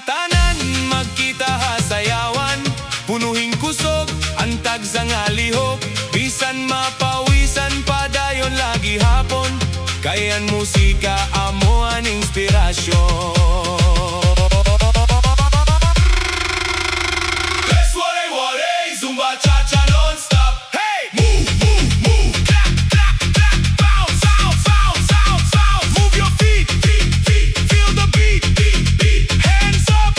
tanan magkita hasayawan, punuhing kusog ang tagsangaliho. Bisan mapawisan padayon lagi hapon, kayan musika amo ang inspirasyon. Let's waray waray zumba cha-cha nonstop. Hey! Move, move, move. Clap, clap, clap. Bounce, bounce, bounce, bounce, bounce. Move your feet, feet, feet. Feel the beat, beat, beat. Hands up,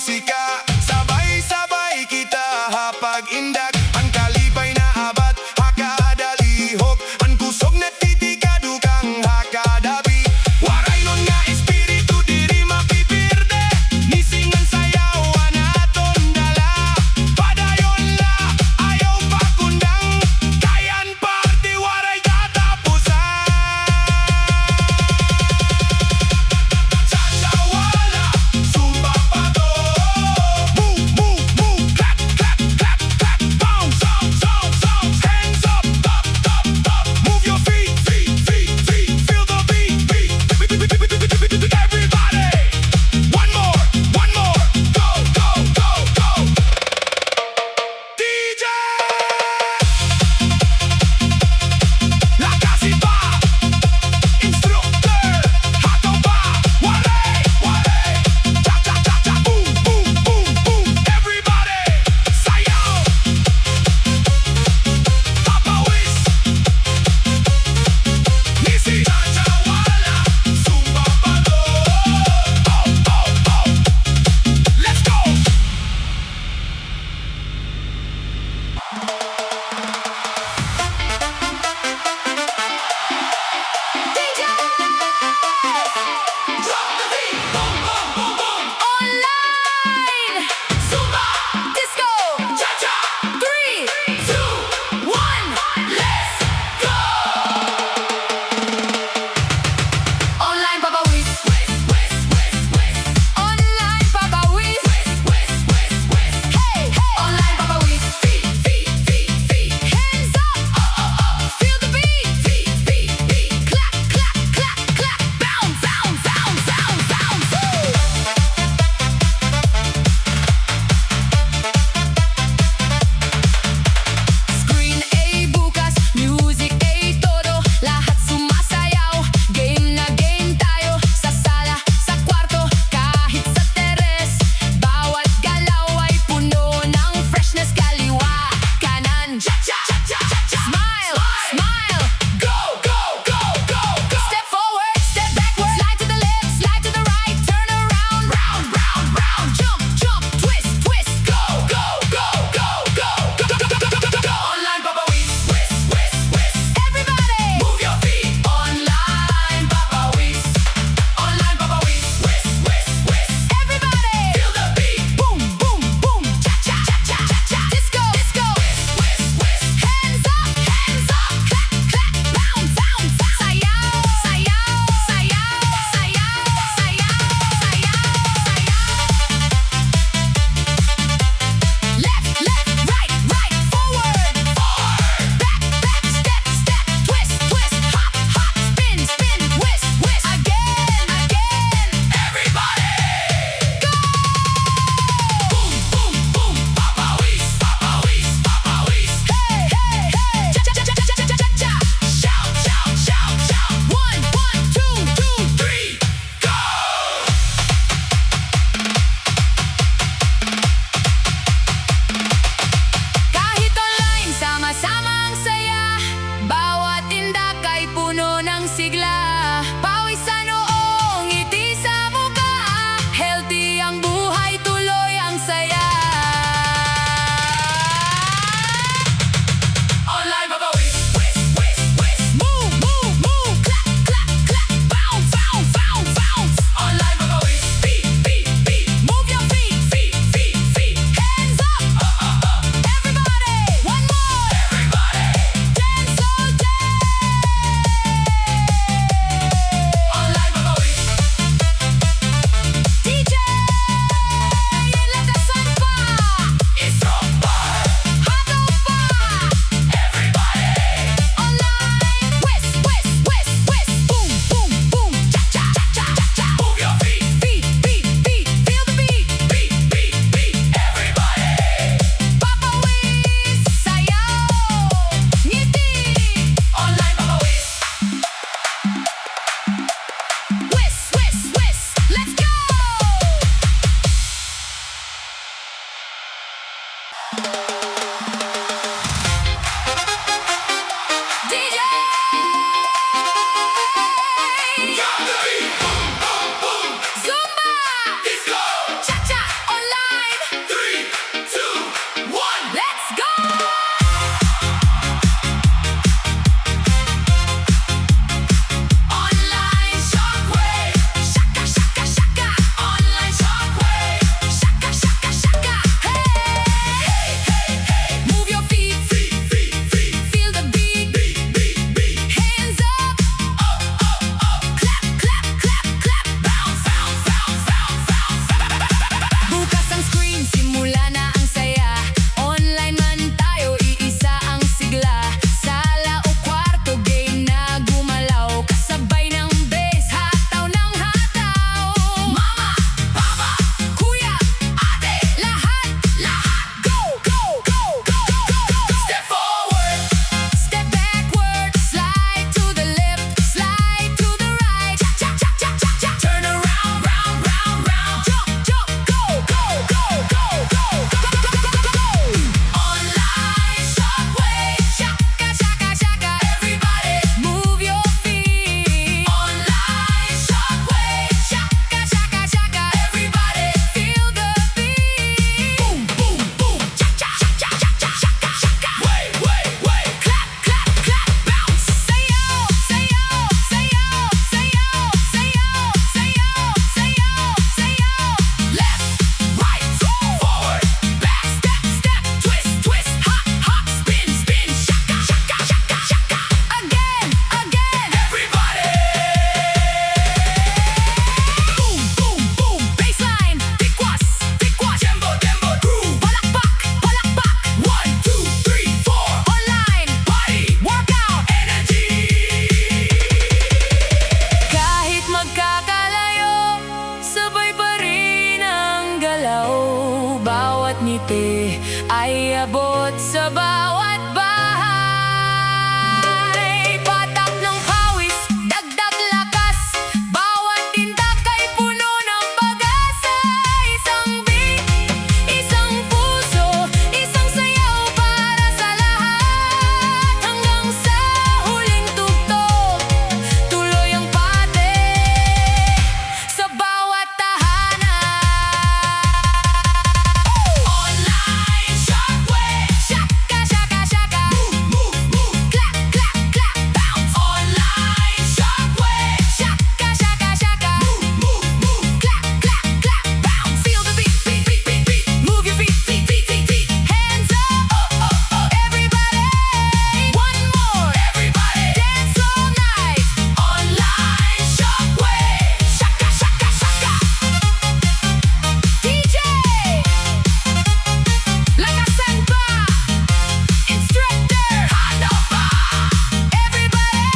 musika. Sabay-sabay kita hapag-indak. Ang kalipay na abat, hakadalihok. Ang kusog na titikado kang hakadabi. Waray nun nga espiritu diri mapipirde. Nisingan sayawan aton dala. Padayon la, ayaw pagundang. Kayan party, waray katapusan. Chacha wala, zumba pa to. ngiti ay abot sa bawat bahay. Patak ng pawis, dagdag lakas, bawat tindak ay puno ng pag-asa. Isang beat, isang puso, isang sayaw para sa lahat. Hanggang sa huling tugtog, tuloy ang patik sa bawat tahanan. Online shockwave, shaka shaka shaka, move move move, clap clap clap, bounce. Online shockwave, shaka shaka shaka, move move move, clap clap clap, bounce. Feel the beat beat beat beat beat, move your feet feet feet feet feet, hands up, everybody. One more, everybody, dance all night. Online shockwave, shaka shaka shaka. DJ, lakasan pa, instructor, Hanap. Everybody,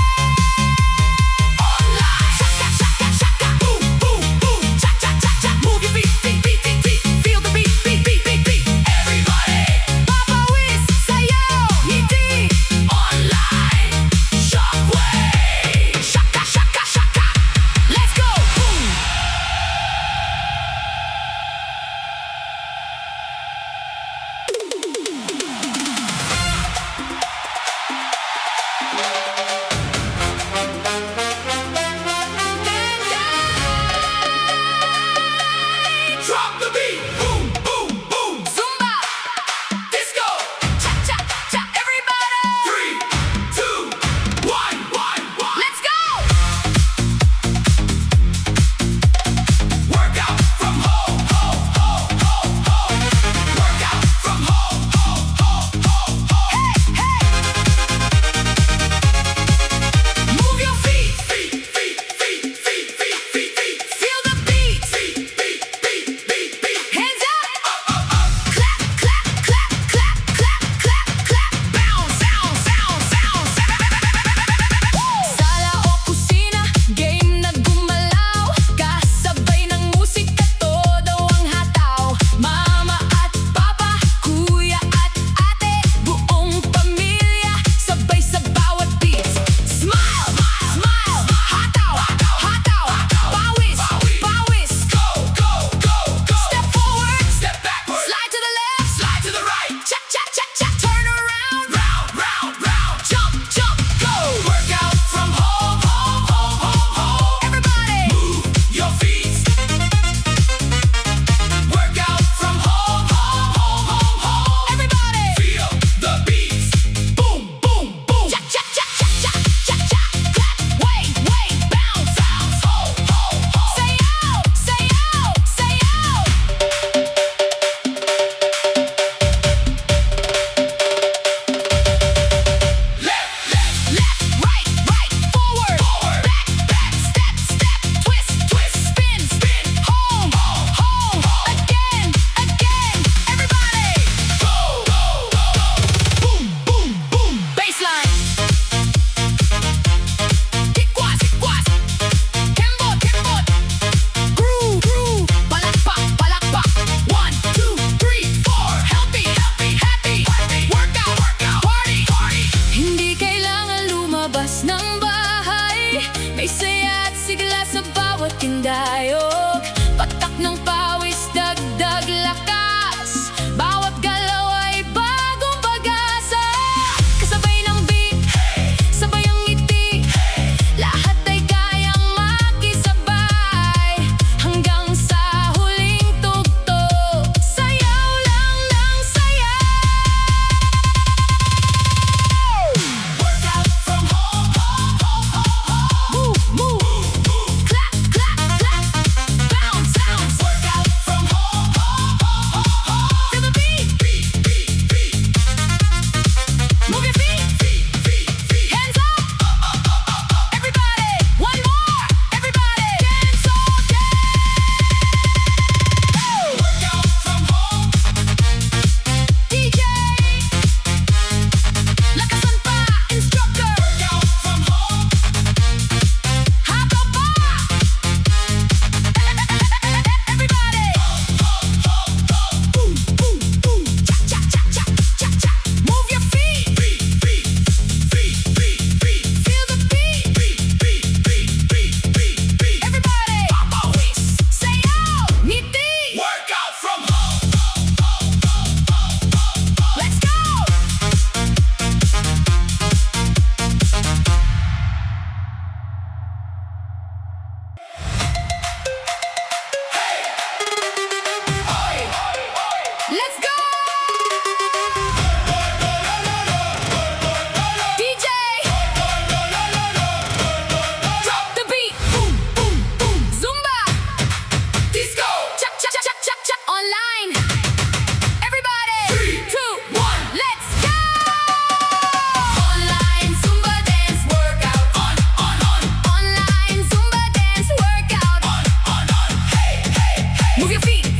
online, shaka shaka shaka, boom boom boom, cha cha cha cha. Move your feet feet feet feet feet, feel the beat beat beat beat beat. Everybody, papawis, sayaw, ngiti. Online shockwave, shaka shaka shaka. Let's go, boom. Drop the beat, boom, boom, boom. Zumba, disco, cha-cha, cha. Everybody, 3, 2, 1, 1. Let's go. Work out from home, home, home, home, home. Work out from home, home, home, home, home. Hey, hey. Move your feet, feet, feet, feet, feet, feet, feet, feet. Feel the beat, beat, beat, beat, beat, beat. Hands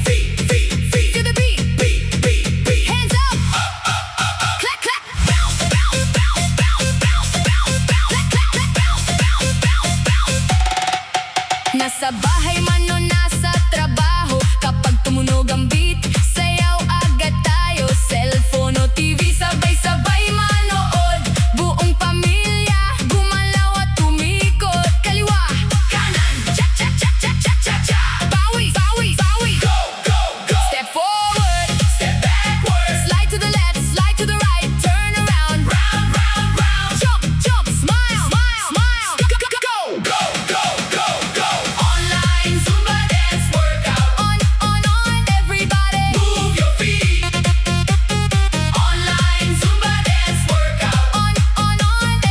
feet, feet, feet. Feel the beat. Beat, beat, beat. Hands up. Clap, clap. Bounce, bounce, bounce, bounce, bounce, bounce, bounce. Clap, clap, bounce, bounce, bounce, bounce. Nasa bahay man o nasa trabaho, kapag tumunog ang beat, sayaw agad tayo. Cellphone o TV, sabay-sabay manood. Buong pamilya, gumalaw at tumikot. Kaliwa, kanan, cha-cha-cha-cha-cha-cha. Bawi, bawi, bawi. Go, go, go. Step forward, Step backward. slide to the left, slide to the right. Turn around, Round, round, round. jump, jump, smile, smile, smile. Go, go, go, go. Go, go, go, go. Online Zumba dance workout. On, everybody. Move your feet. Online Zumba dance workout. On,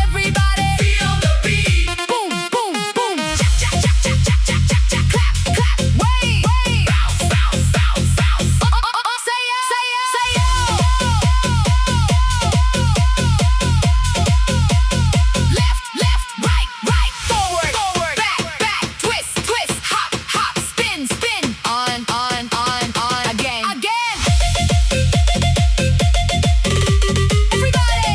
everybody. Feel the beat. Boom, boom, boom. Cha, cha, cha, cha, cha, cha, cha, cha. Clap, clap. Way, way. Bounce, bounce, bounce, bounce. Sayaw, sayaw, sayaw. Left, left, right, right. Forward, forward. Back, back. Twist, twist. Hop, hop. Spin, spin. On. Again, again. Everybody.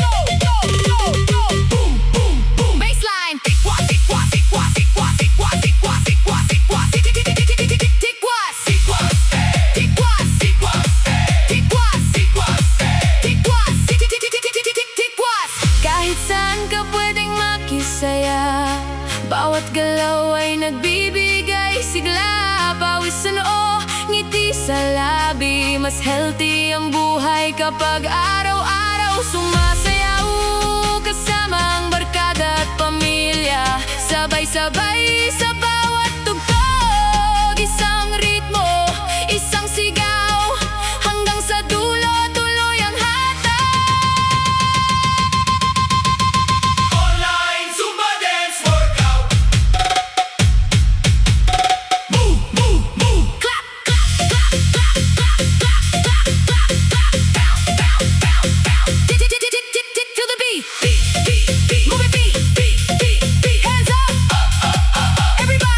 Go, go, go, go. Boom, boom, boom. Baseline. Tikwa, tikwa, tikwa, tikwa, tikwa, tikwa, tikwa, tikwa, tik, tik, tik, tik, tik, tik, tik. Tikwas. Tikwas, eh. Tikwas. Tikwas, eh. Tikwas. Tikwas, eh. Tikwas. Tikwas. Kahit saan ka pwedeng makisaya, bawat galaw ay nagbibigay sigla. Pawis sa noo, ngiti sa labi. Mas healthy ang buhay kapag araw-araw sumasayaw. Kasama ang barkada at pamilya, sabay-sabay sa bawat tugtog. Isang ritmo, isang sigaw, hanggang sa dulo, tuloy ang hatag. Online Zumba dance workout. Move, move, move. Clap, clap, clap, clap, clap, clap, clap, clap, clap. Bounce, bounce, bounce, bounce. Feel the beat. Beat, beat, beat. Move your feet. Beat, beat, beat. Hands up. Everybody.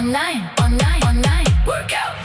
online, online, online. Workout.